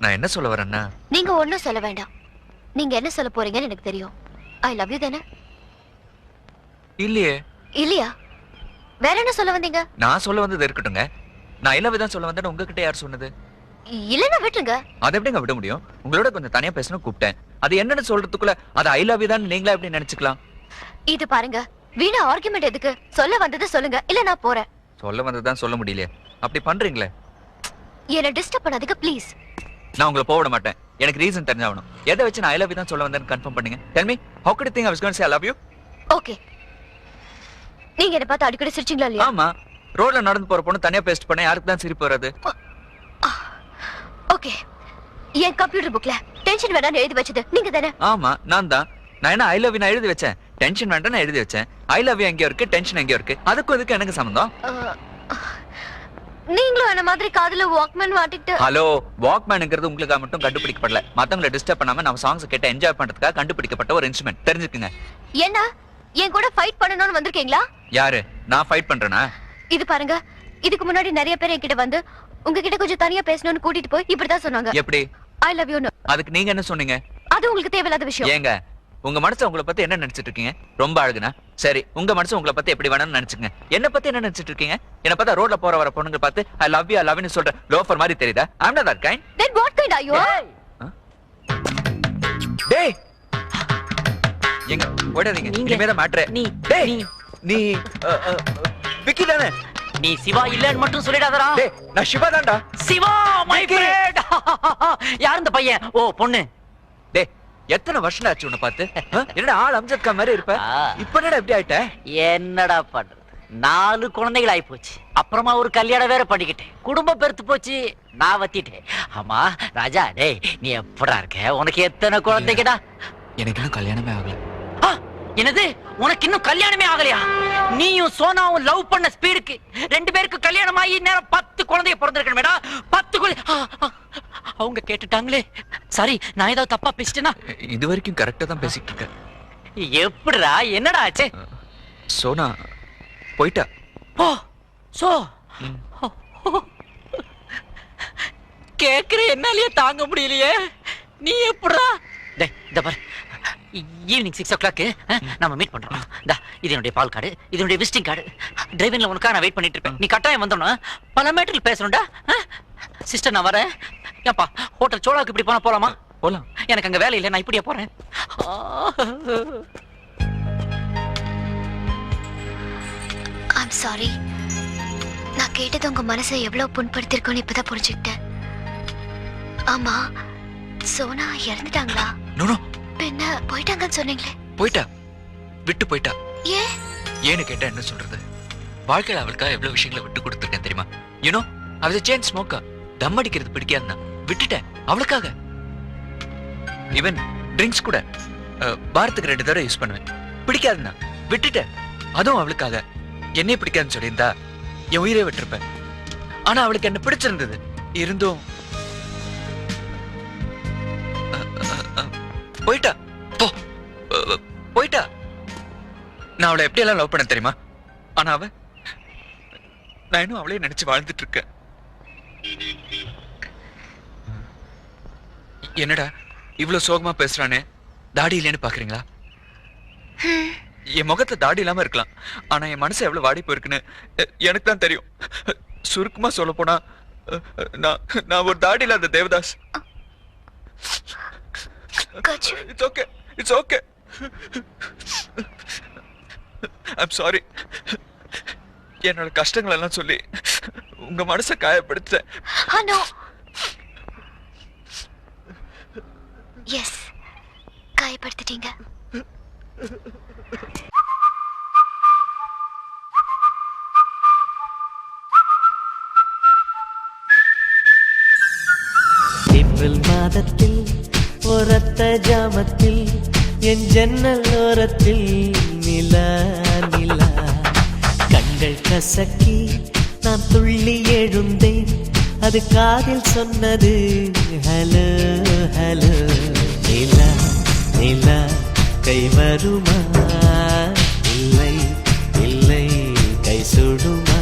நான் என்ன சொல்ல வரேன்னா, நீங்க ஒண்ணும் சொல்ல வேண்டாம். நீங்க என்ன சொல்ல போறீங்கன்னு எனக்கு தெரியும். ஐ லவ் யூ தானே? இல்லையே. இல்லையா? வேற என்ன சொல்ல வந்தீங்க? நான் சொல்ல வந்தது இருக்கட்டுங்க. நான் ஐ லவ் யூ தான் சொல்ல வந்தேன்னு உங்ககிட்ட யார் சொன்னது? இல்லன்னா விட்டுருங்க. அதை எப்படிங்க விட முடியும்? உங்களோட கொஞ்சம் தனியா பேசணும் கூப்பிட்டேன். அது என்னன்னு சொல்றதுக்குள்ள அது ஐ லவ் யூ தான் நீங்களா எப்படி நினைச்சுக்கலாம்? இது பாருங்க, வீணா ஆர்குமெண்ட் எதுக்கு? சொல்ல வந்ததை சொல்லுங்க, இல்ல நான் போறேன். சொல்ல வந்ததுதான் சொல்ல முடியலையே. அப்படி பண்றீங்களே. என்ன டிஸ்டர்ப் பண்ணாதீங்க ப்ளீஸ். நான் உங்களை போக விட மாட்டேன். எனக்கு ரீசன் தெரிஞ்சாகணும். எதை வச்சு நான் ஐ லவ் யூ தான் சொல்ல வந்தேன்னு கன்ஃபார்ம் பண்ணுங்க. Tell me, how could you think I was going to say I love you? Okay. நீங்க என்ன பார்த்து அடிக்கடி சிரிச்சீங்களா இல்லையா? ஆமா. ரோட்ல நடந்து போற பொண்ணு தனியா பேஸ்ட் பண்ண யாருக்கு தான் சிரிப்பு வராது? ஓகே. என் கம்ப்யூட்டர் புக்ல டென்ஷன் வேண்டாம்னு எழுதி வச்சது நீங்க தானே? ஆமா, நான் தான். நான் என்ன ஐ லவ் யூ நான் எழுதி வச்சேன். டென்ஷன் வேண்டாம் நான் எழுதி வச்சேன். ஐ லவ் யூ எங்க இருக்கு, டென்ஷன் எங்க இருக்கு? அதுக்கு இதுக்கு எனக்கு சம்பந்தம்? நீங்களும் என்ன மாதிரி காதுல வாக்மேன் மாட்டிட்டு. ஹலோ, வாக்மேன்ங்கிறது உங்களுக்கு மட்டும் கண்டுபிடிக்கப்படல. மத்தவங்களை டிஸ்டர்ப் பண்ணாம நம்ம சாங்ஸ் கேட்டு என்ஜாய் பண்றதுக்காக கண்டுபிடிக்கப்பட்ட ஒரு இன்ஸ்ட்ருமெண்ட். தெரிஞ்சுக்குங்க. என்ன என் கூட ஃபைட் பண்ணணும்னு வந்திருக்கீங்களா? யாரு? நான் ஃபைட் பண்றேனா? இது பாருங்க, இதுக்கு முன்னாடி நிறைய பேர் என்கிட்ட வந்து உங்ககிட்ட கொஞ்சம் தனியா பேசணும்னு கூட்டிட்டு போய் இப்படிதான் சொன்னாங்க. எப்படி? ஐ லவ் யூ. அதுக்கு நீங்க என்ன சொன்னீங்க? அது உங்களுக்கு தேவையில்லாத விஷயம். ஏங்க, உங்க மனசு உங்களை பத்தி என்ன நினைச்சிட்டு இருக்கீங்க? ரொம்ப அழகுனா சரி, உங்க மனசு உங்களை பத்தி எப்படி வேணும்னு நினைச்சுங்க. என்ன பத்தி என்ன நினைச்சிட்டு இருக்கீங்க? என்ன பார்த்தா ரோட்ல போற வர பொண்ணுங்க பார்த்து I love you I love you சொல்ற லோஃபர் மாதிரி தெரியுதா? I am not that kind. Then what kind are you? டேய், எங்க ஓடாதீங்க. இனிமே தான் மேட்டர். டேய், நீ விக்கி தானே? நீ சிவா இல்லன்னு மட்டும் சொல்லிடாதடா. டேய், நான் சிவா தான்டா. Shiva my friend. யார் இந்த பையன்? ஓ பொண்ணு. டேய், எத்தனை வருஷம் ஆச்சு உன்னை பார்த்து? என்னடா ஆள் அம்ஜத் கான் மாதிரி இருப்ப. இப்போ என்னடா இப்படி ஆயிட்ட? என்னடா பண்றது? 4 குழந்தைகள் ஆயி போச்சு. அப்புறமா ஒரு கல்யாணம் வேற பண்ணிக்கிட்டேன். குடும்பம் பெருத்து போச்சு. நான் வத்திட்டேன். ஆமா ராஜா, டேய் நீ எப்படா இருக்க? உனக்கு எத்தனை குழந்தைங்கடா? எனக்கு இன்னும் கல்யாணமே ஆகல. என்னது? உனக்கு இன்னும் கல்யாணமே ஆகலையா? நீயும் சோனாவும் லவ் பண்ண ஸ்பீடுக்கு 2 பேருக்கு கல்யாணம் ஆகி நேரம் 10 குழந்தைய பிறந்திருக்கணுமேடா. 10 குழந்தை. அவங்க கேட்டுட்டாங்களே. சரி, நான் ஏதாவது தப்பா பேசிட்டேனா? இது வரைக்கும் கரெக்டா தான் பேசிட்டு இருக்க. எப்படிடா? என்னடா ஆச்சு? சோனா போயிட்டா. ஓ சோ கேக்குற என்னாலயே தாங்க முடியலையே. நீ எப்படிடா? டேய் இந்த பாரு, ஈவினிங் 6 o'clock நம்ம மீட் பண்றோம். டா, இது என்னுடைய பால் கார்டு, இது என்னுடைய விசிட்டிங் கார்டு. டிரைவிங்ல உனக்காக நான் வெயிட் பண்ணிட்டு இருப்பேன். நீ கட்டாயம் வந்தோம்னா பல மேட்டரில் பேசணும்டா. சிஸ்டர் நான் வரேன். ஏப்பா ஹோட்டல் சோலாக்கு இப்படி போலாமா? போலாம். எனக்கு அங்க வேலை இல்லை, நான் இப்படியே போறேன். I'm sorry. நான் கேட்டது உங்க மனசை எவ்வளவு புண்படுத்திருக்கோன்னு இப்பதான் புரிஞ்சுக்கிட்டேன். ஆமா, சோனா இறந்துட்டாங்களா? No no. பின்ன போயிட்டாங்கன்னு சொன்னீங்களே. போயிட்டா, விட்டு போயிட்டா. ஏன்? ஏன்னு கேட்டா என்ன சொல்றது? வாழ்க்கையில அவளுக்காக எவ்வளவு விஷயங்களை விட்டு கொடுத்துருக்கேன் தெரியுமா? யூனோ, அவ சேஞ்ச் ஸ்மோக்கர். தம் அடிக்கிறது பிடிக்காதுன்னா விட்டுட்டேன் அவளுக்காக. ஈவன் ட்ரிங்க்ஸ் கூட வாரத்துக்கு 2 தடவை யூஸ் பண்ணுவேன். பிடிக்காதுன்னா விட்டுட்டேன். அதுவும் அவளுக்காக. என்னையே பிடிக்காதுன்னு சொல்லியிருந்தா என் உயிரே விட்டுருப்பேன். ஆனா அவளுக்கு என்ன பிடிச்சிருந்தது. இருந்தும் போயிட்டா. போயிட்டா. நான் அவளை எப்படி எல்லாம் லவ் பண்ண தெரியுமா? ஆனா அவ, நான் இன்னும் அவளே நினைச்சு வாழ்ந்துட்டு இருக்கேன். என்னடா இவ்வளவு சோகமா பேசுறானே? தாடி இல்லைன்னு பாக்குறீங்களா? என் முகத்துல தாடி இல்லாம இருக்கலாம், ஆனா என் மனசு எவ்வளவு வாடி போயிருக்குன்னு எனக்கு தான் தெரியும். சுருக்கமா சொல்ல போனா நான் ஒரு தாடி இல்லாத Devadas. It's okay. It's okay. I'm sorry. என்னோட கஷ்டங்கள் எல்லாம் சொல்லி உங்க மனசை காயப்படுத்தேன். No. எஸ், காயப்படுத்திட்டீங்க. ஏப்ரல் மாதத்தில் ஒரத்த ஜாமத்தில் என் ஜன்னல் ஓரத்தில் நிலா நிலா கண்கள் கசக்கி நான் துள்ளி எழுந்தேன். அது காதில் சொன்னது ஹலோ ஹலோ. நிலா நிலா கை வருமா? இல்லை இல்லை கை சுடுமா?